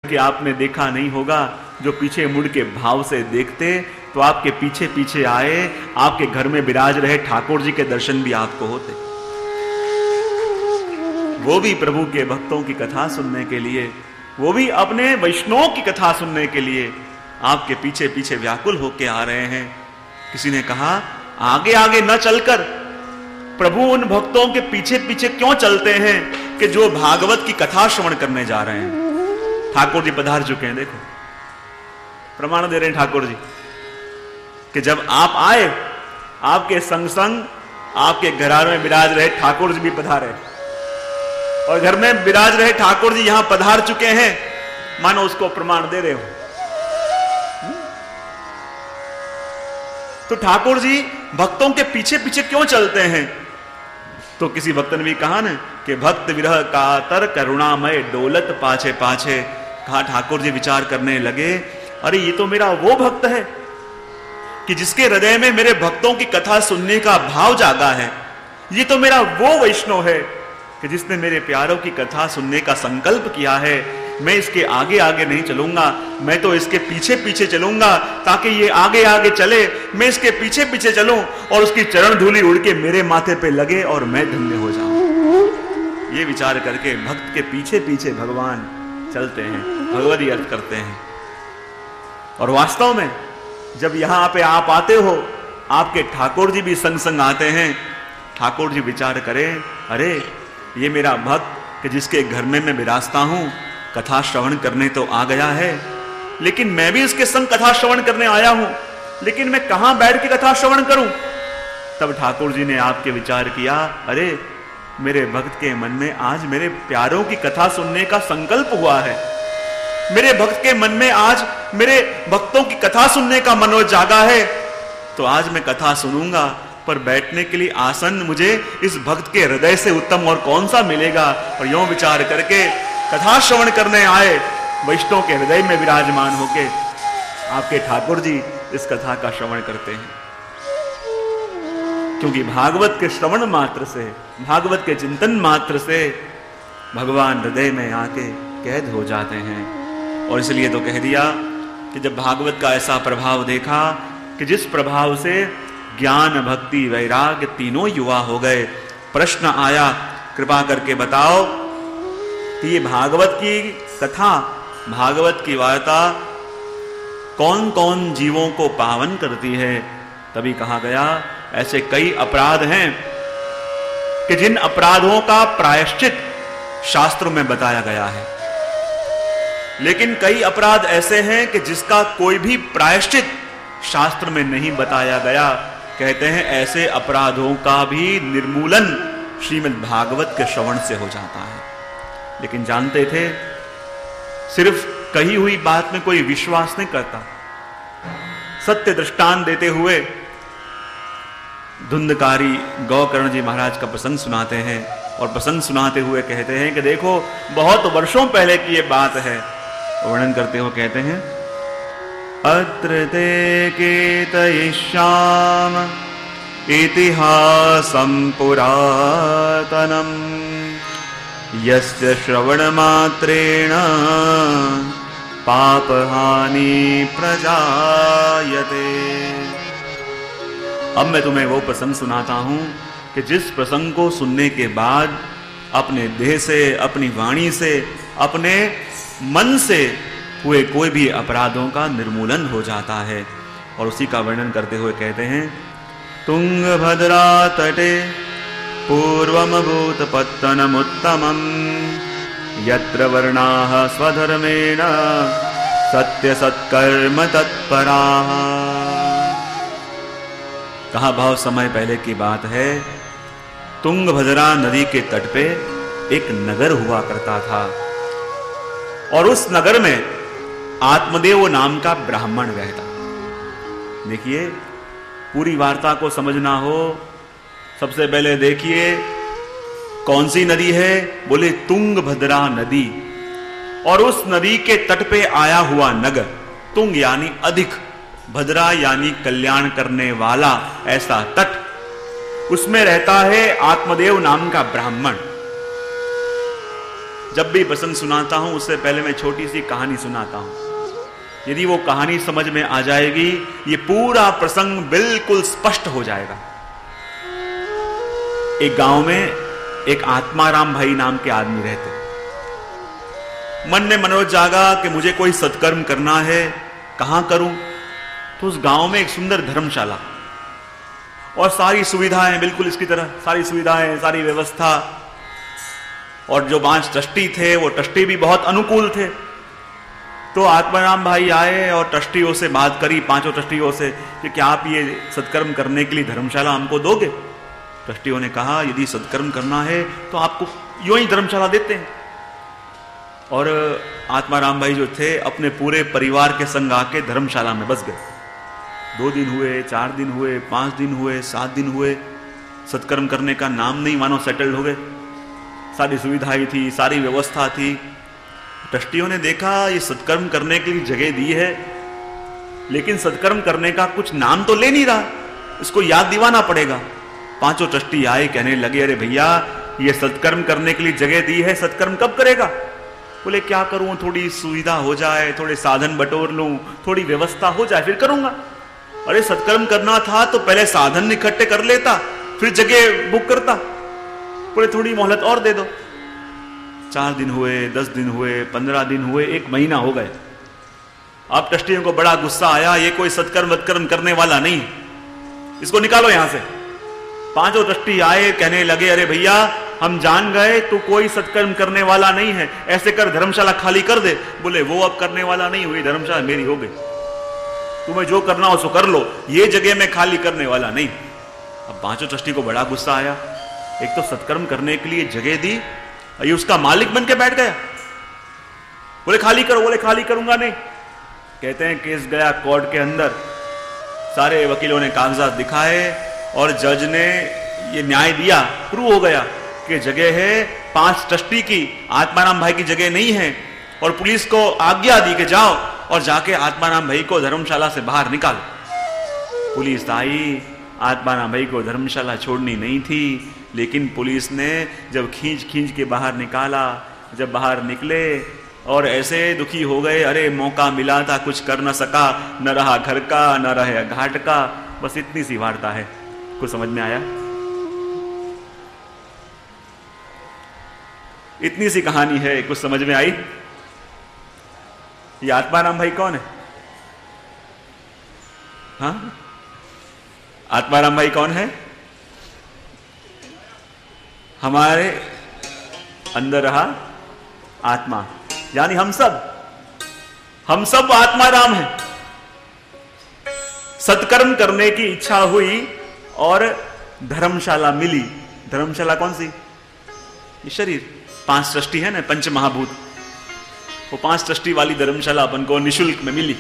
कि आपने देखा नहीं होगा, जो पीछे मुड़ के भाव से देखते तो आपके पीछे पीछे आए, आपके घर में विराज रहे ठाकुर जी के दर्शन भी आपको होते। वो भी प्रभु के भक्तों की कथा सुनने के लिए, वो भी अपने वैष्णव की कथा सुनने के लिए आपके पीछे पीछे व्याकुल होके आ रहे हैं। किसी ने कहा आगे आगे न चलकर प्रभु उन भक्तों के पीछे पीछे क्यों चलते हैं कि जो भागवत की कथा श्रवण करने जा रहे हैं। ठाकुर जी पधार चुके हैं, देखो प्रमाण दे रहे हैं ठाकुर जी कि जब आप आए, आपके संग संग आपके घरार में विराज रहे ठाकुर जी भी पधारे, और घर में विराज रहे ठाकुर जी यहां पधार चुके हैं, मानो उसको प्रमाण दे रहे हो। तो ठाकुर जी भक्तों के पीछे पीछे क्यों चलते हैं? तो किसी भक्त ने भी कहा ना कि भक्त विरह कातर करुणामय डोलत पाछे पाछे। कहा ठाकुर जी विचार करने लगे, अरे ये तो मेरा वो भक्त है कि जिसके हृदय में मेरे भक्तों की कथा सुनने का भाव जागा है। ये तो मेरा वो वैष्णव है कि जिसने मेरे प्यारों की कथा सुनने का संकल्प किया है। मैं इसके आगे आगे नहीं चलूंगा, मैं तो इसके पीछे पीछे चलूंगा, ताकि ये आगे आगे चले, मैं इसके पीछे पीछे चलूं और उसकी चरण धूलि उड़ के मेरे माथे पे लगे और मैं धन्य हो जाऊं। ये विचार करके भक्त के पीछे पीछे भगवान चलते हैं, भगवती अर्थ करते हैं। और वास्तव में जब यहां पे आप आते हो, आपके ठाकुर जी भी संग संग आते हैं। ठाकुर जी विचार करें, अरे ये मेरा भक्त कि जिसके घर में मैं विराजता हूं, कथा श्रवण करने तो आ गया है, लेकिन मैं भी इसके संग कथा श्रवण करने आया हूं, लेकिन मैं कहां बैठ के कथा श्रवण करूं? तब ठाकुर जी ने आपके विचार किया, अरे मेरे भक्त के मन में आज मेरे प्यारों की कथा सुनने का संकल्प हुआ है, मेरे भक्त के मन में आज मेरे भक्तों की कथा सुनने का मनोज जागा है, तो आज मैं कथा सुनूंगा, पर बैठने के लिए आसन मुझे इस भक्त के हृदय से उत्तम और कौन सा मिलेगा। और यूं विचार करके कथा श्रवण करने आए वैष्णव के हृदय में विराजमान होके आपके ठाकुर जी इस कथा का श्रवण करते हैं। क्योंकि भागवत के श्रवण मात्र से, भागवत के चिंतन मात्र से भगवान हृदय में आके कैद हो जाते हैं। और इसलिए तो कह दिया कि जब भागवत का ऐसा प्रभाव देखा कि जिस प्रभाव से ज्ञान भक्ति वैराग्य तीनों युवा हो गए, प्रश्न आया कृपा करके बताओ कि ये भागवत की कथा, भागवत की वार्ता कौन कौन जीवों को पावन करती है। तभी कहा गया ऐसे कई अपराध हैं कि जिन अपराधों का प्रायश्चित शास्त्रों में बताया गया है, लेकिन कई अपराध ऐसे हैं कि जिसका कोई भी प्रायश्चित शास्त्र में नहीं बताया गया। कहते हैं ऐसे अपराधों का भी निर्मूलन श्रीमद् भागवत के श्रवण से हो जाता है। लेकिन जानते थे सिर्फ कही हुई बात में कोई विश्वास नहीं करता। सत्य दृष्टांत देते हुए धुंधकारी गौकर्ण जी महाराज का प्रसंग सुनाते हैं, और प्रसंग सुनाते हुए कहते हैं कि देखो बहुत वर्षों पहले की ये बात है। वर्णन करते हुए कहते हैं, अत्र ते कीर्तयिष्याम इतिहासं पुरातनम् यस्य श्रवणमात्रेण पापहानि प्रजायते। अब मैं तुम्हें वो प्रसंग सुनाता हूं कि जिस प्रसंग को सुनने के बाद अपने देह से, अपनी वाणी से, अपने मन से हुए कोई भी अपराधों का निर्मूलन हो जाता है। और उसी का वर्णन करते हुए कहते हैं, तुंगभद्रा तटे पूर्वमभूत पत्तनमुत्तमम् यत्र वर्णाः स्वधर्मेण सत्य सत्कर्म तत्पराः। कहा भाव समय पहले की बात है, तुंगभद्रा नदी के तट पे एक नगर हुआ करता था, और उस नगर में आत्मदेव नाम का ब्राह्मण रहता। देखिए पूरी वार्ता को समझना हो, सबसे पहले देखिए कौन सी नदी है, बोले तुंगभद्रा नदी, और उस नदी के तट पे आया हुआ नगर। तुंग यानी अधिक, भद्रा यानी कल्याण करने वाला, ऐसा तट। उसमें रहता है आत्मदेव नाम का ब्राह्मण। जब भी प्रसंग सुनाता हूं उससे पहले मैं छोटी सी कहानी सुनाता हूं। यदि वो कहानी समझ में आ जाएगी, ये पूरा प्रसंग बिल्कुल स्पष्ट हो जाएगा। एक गांव में एक आत्माराम भाई नाम के आदमी रहते। मन में मनोरथ जागा कि मुझे कोई सत्कर्म करना है, कहां करूं? तो उस गांव में एक सुंदर धर्मशाला और सारी सुविधाएं बिल्कुल इसकी तरह, सारी सुविधाएं, सारी व्यवस्था। और जो 5 ट्रस्टी थे वो ट्रस्टी भी बहुत अनुकूल थे। तो आत्माराम भाई आए और ट्रस्टियों से बात करी, 5 ट्रस्टियों से, कि क्या आप ये सत्कर्म करने के लिए धर्मशाला हमको दोगे? ट्रस्टियों ने कहा यदि सत्कर्म करना है तो आपको यूं ही धर्मशाला देते हैं। और आत्माराम भाई जो थे अपने पूरे परिवार के संग आके धर्मशाला में बस गए। 2 दिन हुए, 4 दिन हुए, 5 दिन हुए, 7 दिन हुए, सत्कर्म करने का नाम नहीं मानो सेटल्ड हो गए। सारी सुविधाएं थी, सारी व्यवस्था थी। ट्रस्टियों ने देखा ये सत्कर्म करने के लिए जगह दी है, लेकिन सत्कर्म करने का कुछ नाम तो ले नहीं रहा, इसको याद दिवाना पड़ेगा। 5 ट्रस्टी आए, कहने लगे अरे भैया ये सत्कर्म करने के लिए जगह दी है, सत्कर्म कब करेगा? बोले क्या करूं, थोड़ी सुविधा हो जाए, थोड़े साधन बटोर लूं, थोड़ी व्यवस्था हो जाए फिर करूंगा। अरे सत्कर्म करना था तो पहले साधन इकट्ठे कर लेता, फिर जगह बुक करता। बोले थोड़ी मोहलत और दे दो। 4 दिन हुए, 10 दिन हुए, 15 दिन हुए, 1 महीना हो गए। अब ट्रस्टियों को बड़ा गुस्सा आया, ये कोई सत्कर्म वत्कर्म करने वाला नहीं, इसको निकालो यहां से। 5 ट्रस्टी आए, कहने लगे अरे भैया हम जान गए तू कोई सत्कर्म करने वाला नहीं है, ऐसे कर धर्मशाला खाली कर दे। बोले वो अब करने वाला नहीं हुई, धर्मशाला मेरी हो गई, तुम्हें जो करना हो सो कर लो, ये जगह में खाली करने वाला नहीं। अब 5 ट्रस्टी को बड़ा गुस्सा आया, एक तो सत्कर्म करने के लिए जगह दी, ये उसका मालिक बन के बैठ गया। बोले खाली करो, बोले खाली करूंगा नहीं। कहते हैं केस गया कोर्ट के अंदर, सारे वकीलों ने कागजात दिखाए और जज ने ये न्याय दिया, प्रूव हो गया कि जगह है 5 ट्रस्टी की, आत्माराम भाई की जगह नहीं है। और पुलिस को आज्ञा दी कि जाओ और जाके आत्माराम भाई को धर्मशाला से बाहर निकालो। पुलिस आई, आत्माराम भाई को धर्मशाला छोड़नी नहीं थी, लेकिन पुलिस ने जब खींच खींच के बाहर निकाला, जब बाहर निकले और ऐसे दुखी हो गए, अरे मौका मिला था कुछ कर न सका, न रहा घर का न रहे घाट का। बस इतनी सी वार्ता है, कुछ समझ में आया? इतनी सी कहानी है, कुछ समझ में आई? ये आत्माराम भाई कौन है? हाँ, आत्माराम भाई कौन है? हमारे अंदर रहा आत्मा, यानी हम सब आत्माराम हैं। सत्कर्म करने की इच्छा हुई और धर्मशाला मिली। धर्मशाला कौन सी? ये शरीर। 5 ट्रस्टी है ना, पंच महाभूत, वो 5 ट्रस्टी वाली धर्मशाला अपन को निशुल्क में मिली।